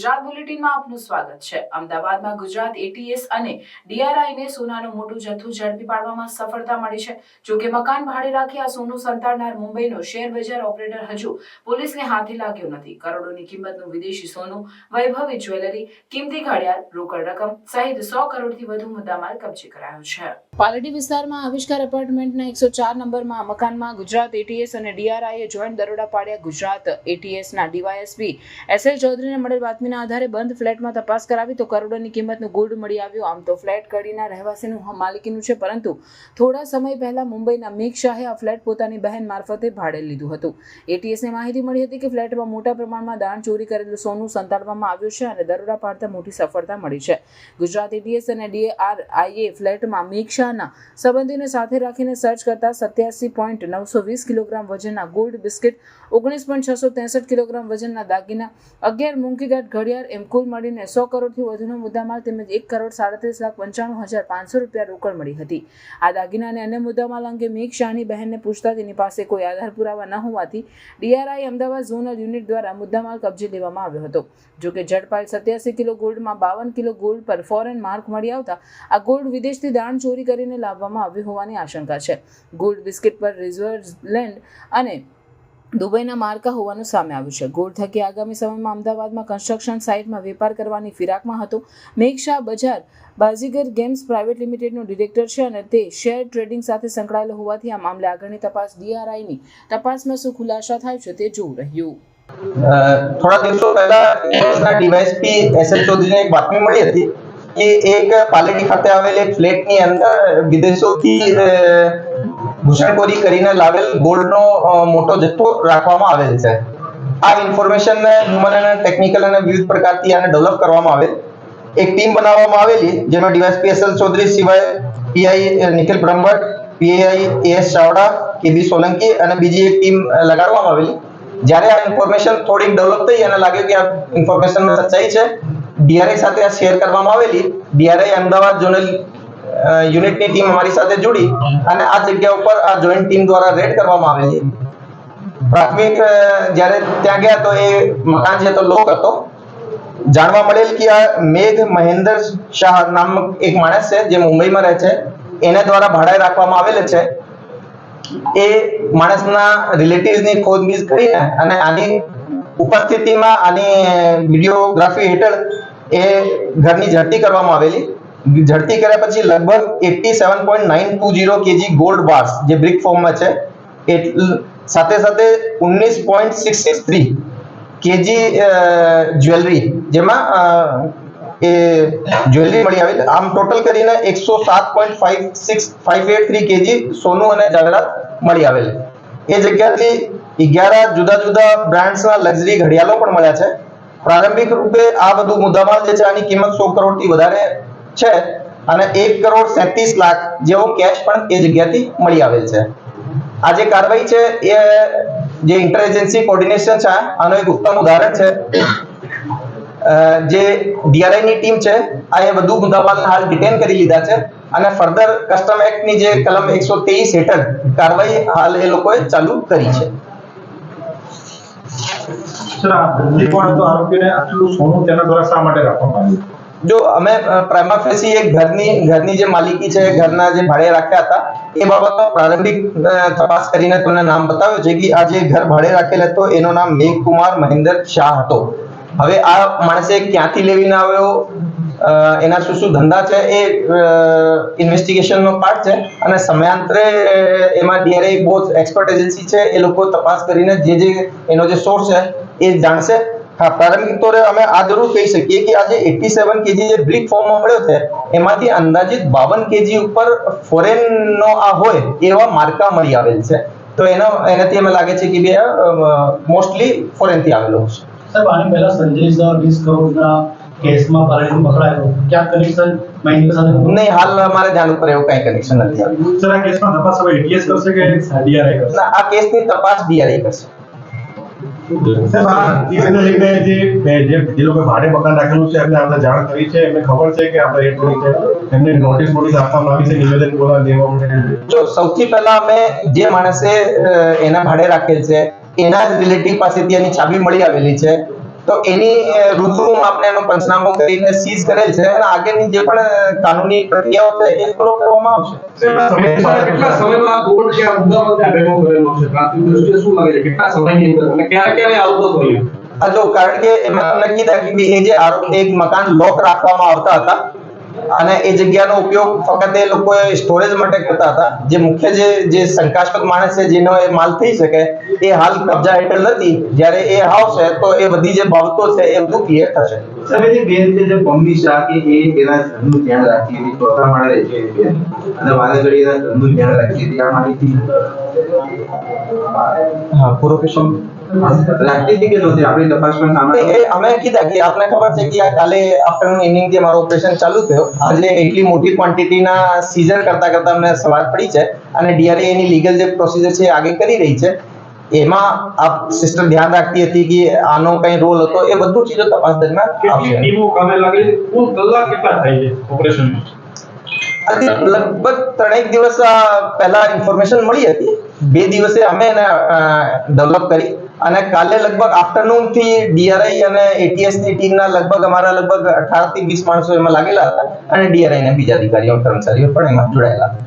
ગુજરાત બુલેટિનમાં આપનું સ્વાગત છે। અમદાવાદમાં ગુજરાત એટીએસ અને ડીઆરઆઈને સોનાનું મોટું જથ્થું ઝડપી પાડવામાં સફળતા મળી છે। જો કે મકાન ભાડે રાખી આ સોનું સંતાડનાર મુંબઈનો શેર બજાર ઓપરેટર હજુ પોલીસને હાથે લાગ્યો નથી। કરોડોની કિંમતનું વિદેશી સોનું, વૈભવી જ્વેલરી, કિંમતી ઘડિયાળ, રોકડ રકમ સહિત 100 કરોડથી વધુ મુદ્દામાલ કબજે કરાયો છે। પાલડી વિસ્તારમાં આવિષ્કાર એપાર્ટમેન્ટના 104 નંબરમાં મકાનમાં ગુજરાત એટીએસ અને ડીઆરઆઈએ જોઈન્ટ દરોડા પાડ્યા। ગુજરાત એટીએસના ડીવાયએસપી એસએલ ચૌધરીને મળેલ બાતમીના આધારે બંધ ફ્લેટમાં તપાસ કરાવી તો કરોડોની કિંમતનું ગોલ્ડ મળી આવ્યું। આમ તો ફ્લેટ કડીના રહેવાસીનું માલિકીનું છે, પરંતુ થોડા સમય પહેલા મુંબઈના મેઘ શાહે આ ફ્લેટ પોતાની બહેન મારફતે ભાડે લીધું હતું। એટીએસને માહિતી મળી હતી કે ફ્લેટમાં મોટા પ્રમાણમાં દાણ ચોરી કરેલું સોનું સંતાડવામાં આવ્યું છે અને દરોડા પાડતા મોટી સફળતા મળી છે। ગુજરાત એટીએસ અને ડીઆરઆઈએ ફ્લેટમાં મેઘ શાહના સંબંધીને સાથે રાખીને સર્ચ કરતા 87.920 કિલોગ્રામ વજનના ગોલ્ડ બિસ્કિટ, 19.663 કિલોગ્રામ વજનના દાગીના, 11 મૂંગીદાટ ઘડિયાળ એમ કુલ મળીને 100 કરોડથી વધુનો મુદ્દામાલ તેમજ 1,37,95,500 રૂપિયા રોકડ મળી હતી। આ દાગીના અને અન્ય મુદ્દામાલ અંગે મેઘ શાહની બહેનને પૂછતા તેની પાસે કોઈ આધાર પુરાવા ન હોવાથી ડીઆરઆઈ અમદાવાદ ઝોનલ યુનિટ દ્વારા મુદ્દામાલ કબજે લેવામાં આવ્યો હતો। જોકે ઝડપાયેલ 87 કિલો ગોલ્ડમાં 52 કિલો ગોલ્ડ પર ફોરેન માર્ક મળી આવતા આ ગોલ્ડ વિદેશથી દાણ ચોરી કરીને લાવવામાં આવ્યું હોવાની આશંકા છે। ગોલ્ડ બિસ્કિટ પર સ્વિટ્ઝરલેન્ડ અને દુબઈના માર્કા હોવાનું સામે આવ્યું છે। ગોલ્ડ થકી આગામી સમયમાં અમદાવાદમાં કન્સ્ટ્રક્શન સાઇટમાં વેપાર કરવાની ફિરાકમાં હતો। મેઘ શાહ બજાર બાજીગર ગેમ્સ પ્રાઇવેટ લિમિટેડનો ડિરેક્ટર છે અને તે શેર ટ્રેડિંગ સાથે સંકળાયેલો હોવાથી આ મામલે આગળની તપાસ ડીઆરઆઈની તપાસમાં શું ખુલાસા થાય છે તે જોવું રહ્યું। થોડા દિવસો પહેલા ડીવાયએસપી એસએલ ચૌધરીને એક બાતમી મળી હતી કે એક પાલડી ખાતે આવેલ એક ફ્લેટની અંદર વિદેશોથી ઘૂસણખોરી કરીને લાવેલ ગોલ્ડનો મોટો જથ્થો રાખવામાં આવેલ છે। આ ઇન્ફોર્મેશનને હ્યુમન અને ટેકનિકલ અને વિવિધ પ્રકારથી આને ડેવલપ કરવામાં આવેલ એક ટીમ બનાવવામાં આવેલી, જેમાં ડીવાયએસપી એસએલ ચૌધરી સિવાય PI Nikhil Brahmbhatt, PI S Chavda, KB Solanki અને બીજી એક ટીમ લગાડવામાં આવેલી। જ્યારે આ ઇન્ફોર્મેશન થોડીક ડેવલપ થઈ અને લાગ્યું કે આ ઇન્ફોર્મેશનમાં સચ્ચાઈ છે, ડીઆરઆઈ સાથે આ શેર કરવામાં આવેલી। ડીઆરઆઈ અમદાવાદ ઝોનલ યુનિટની ટીમ અમારી સાથે જોડી અને આ જગ્યા ઉપર આ જોઈન્ટ ટીમ દ્વારા રેડ કરવામાં આવેલી। પ્રાથમિક જ્યારે ત્યાં ગયા તો એ મકાન છે તો લોક હતો। જાણવા મળેલ કે આ મેઘ મહેન્દ્ર શાહ નામક એક માણસ છે જે મુંબઈમાં રહે છે, એને દ્વારા ભાડે રાખવામાં આવેલ છે। એ માણસના રિલેટિવ્સની ખોજબીજ કરીને અને આની ઉપસ્થિતિમાં આની વિડીયોગ્રાફી હેઠળ એ ઘરની ઝડપી કરવામાં આવેલી। ઝડપી કર્યા પછી લગભગ 87.920 કેજી ગોલ્ડ બાર્સ જે બ્રિક ફોર્મમાં છે, સાથે સાથે 19.663 કેજી જ્વેલરી, જેમાં એ જ્વેલરી મળી આવેલી। આમ ટોટલ કરીને 107.583 કેજી સોનું અને જવેરાત મળી આવેલી। એ જગ્યાથી 11 જુદા જુદા બ્રાન્ડ્સના લક્ઝરી ઘડિયાળો પણ મળ્યા છે। પ્રારંભિક રૂપે આ બધું મુદ્દામાલ જે છે આની કિંમત 100 કરોડથી વધારે છે અને 1,37,00,000 જેવો કેશ પણ એ જગ્યાથી મળી આવેલ છે। આ જે કાર્યવાહી છે એ જે ઇન્ટર એજન્સી કોર્ડિનેશન છે આનો એક ઉત્તમ ઉદાહરણ છે। જે ડીઆરઆઈ ની ટીમ છે આ એ વધુ મુદ્દામાલ હાલ ડિટેન કરી લીધા છે અને ફર્ધર કસ્ટમ એક્ટ ની જે કલમ 123 હેઠળ કાર્યવાહી હાલ એ લોકોએ ચાલુ કરી છે। સર, આ બંદી કોણ હતો આરોપીને આટલું સોનું તેના દ્વારા શા માટે રાખવામાં આવ્યું? જો અમે પ્રાઇમા ફેસી એક ઘરની જે માલિકી છે, ઘરના જે ભાડે રાખ્યા હતા એ બાબતનો પ્રારંભિક તપાસ કરીને તમને નામ બતાવ્યું છે કે આ જે ઘર ભાડે રાખેલ હતો એનું નામ મેઘકુમાર મહેન્દ્ર શાહ હતો। હવે આ માણસે ક્યાંથી લેવીને આવ્યો, એના શું ધંધા છે એ ઇન્વેસ્ટિગેશનનો પાર્ટ છે અને સમયાંતરે એમાં ડીઆરઆઈ બહુ એક્સપર્ટ એજન્સી છે, એ લોકો તપાસ કરીને જે એનો જે સોર્સ છે એ જાણશે। હા, પ્રારંભિક તોરે અમે આ જરૂર કહી શકીએ કે આ જે 87 કેજી જે બ્રિક ફોર્મમાં મળ્યો છે એમાંથી અંદાજિત 52 કેજી ઉપર ફોરેનનો આ હોય એવા માર્કા મળી આવેલ છે। તો એનાથી અમે લાગે છે કે બે મોસ્ટલી ફોરેનથી આવેલો હશે। સાહેબ, આને પહેલા સંજય શાહ 20 કરોડના કેસમાં પાલડીમાં પકડાયો, ક્યાં કનેક્શન મહિન્દ્ર સાથે? નહીં, હાલ અમારે જાણ ઉપર એવું કઈ કનેક્શન નથી આવ્યું। સર, આ કેસમાં તપાસ હવે એટીએસ કરશે કે ડીઆરઆઈ કરશે? આ કેસની તપાસ ડીઆરઆઈ કરશે। સાહેબ, આ કેસને લઈને જે લોકો ભાડે મકાન રાખેલું છે એમને આપણે જાણ કરી છે, એમને ખબર છે કે આપણે રેટ છે, એમને નોટિસ આપવામાં આવી છે, નિવેદન દેવામાં? જો સૌથી પહેલા અમે જે માણસે એના ભાડે રાખેલ છે એના જ રિલેટિવ પાસેથી એની ચાબી મળી આવેલી છે। તો એની રૂબરૂમાં આપણે એનો પંચનામો કરીને સીઝ કરેલ છે અને આગળની જે પણ કાનૂની પ્રક્રિયાઓ છે એ ફોલો કરવામાં આવશે. કેટલા સમયમાં કોર્ટ કે આ મુદ્દામાં ત્યાં ભેગો કરેલો છે? પ્રાથમિક દ્રષ્ટિએ શું લાગે છે કેટલા સમયની અંદર અને ક્યારે ક્યારે આવતો થયો? જો કારણ કે એમાં તમને કીધા કે એ જે એક મકાન લોક રાખવામાં આવતા હતા અને એ જગ્યાનો ઉપયોગ ફક્ત એ લોકો સ્ટોરેજ માટે કરતા હતા. જે મુખ્ય જે શંકાસ્પદ માણસ છે જેનો એ માલ થઈ શકે એ હાલ કબજા હેઠળ નથી. જ્યારે એ આવશે તો એ બધી જે બાબતો છે એ બધું ક્લિયર થશે. સમીજી બેન છે જે પમ્મી શાહ કે એ તેના ઘરનું ધ્યાન રાખી હતી, ચોથા માળે રહે છે બેન અને વાઘડી એના ઘરનું ધ્યાન રાખી હતી. આ માહિતી હા, પૂરો question રાખતી હતી કે નહોતી આપણી તપાસમાં સામે એ અમે કીધા કે આપને ખબર છે કે આ કાલે આફ્ટરનૂન ઇવનિંગ થી મારો ઓપરેશન ચાલુ થયો. આજે એટલી મોટી ક્વોન્ટિટીના સીઝર કરતા અમને સવાર પડી છે અને ડીઆરઆઈ એની લીગલ જે પ્રોસિજર છે એ આગળ કરી રહી છે. એમાં આપ સિસ્ટર ધ્યાન રાખતી હતી કે આનો કઈ રોલ હતો, એ બધું ચીજો તપાસ દરમિયાન કેટલી આવશે. ટીમો કામે લાગી છે? કુલ કલાક કેટલા થાય છે ઓપરેશન? લગભગ 3 દિવસ પહેલા ઇન્ફોર્મેશન મળી હતી. 2 દિવસે અમે એને ડેવલપ કરી અને કાલે લગભગ આફ્ટરનૂન થી ડીઆરઆઈ અને એટીએસ ની ટીમના લગભગ અમારા લગભગ 18 થી 20 માણસો એમાં લાગેલા હતા અને ડીઆરઆઈ ના બીજા અધિકારીઓ કર્મચારીઓ પણ એમાં જોડાયેલા હતા.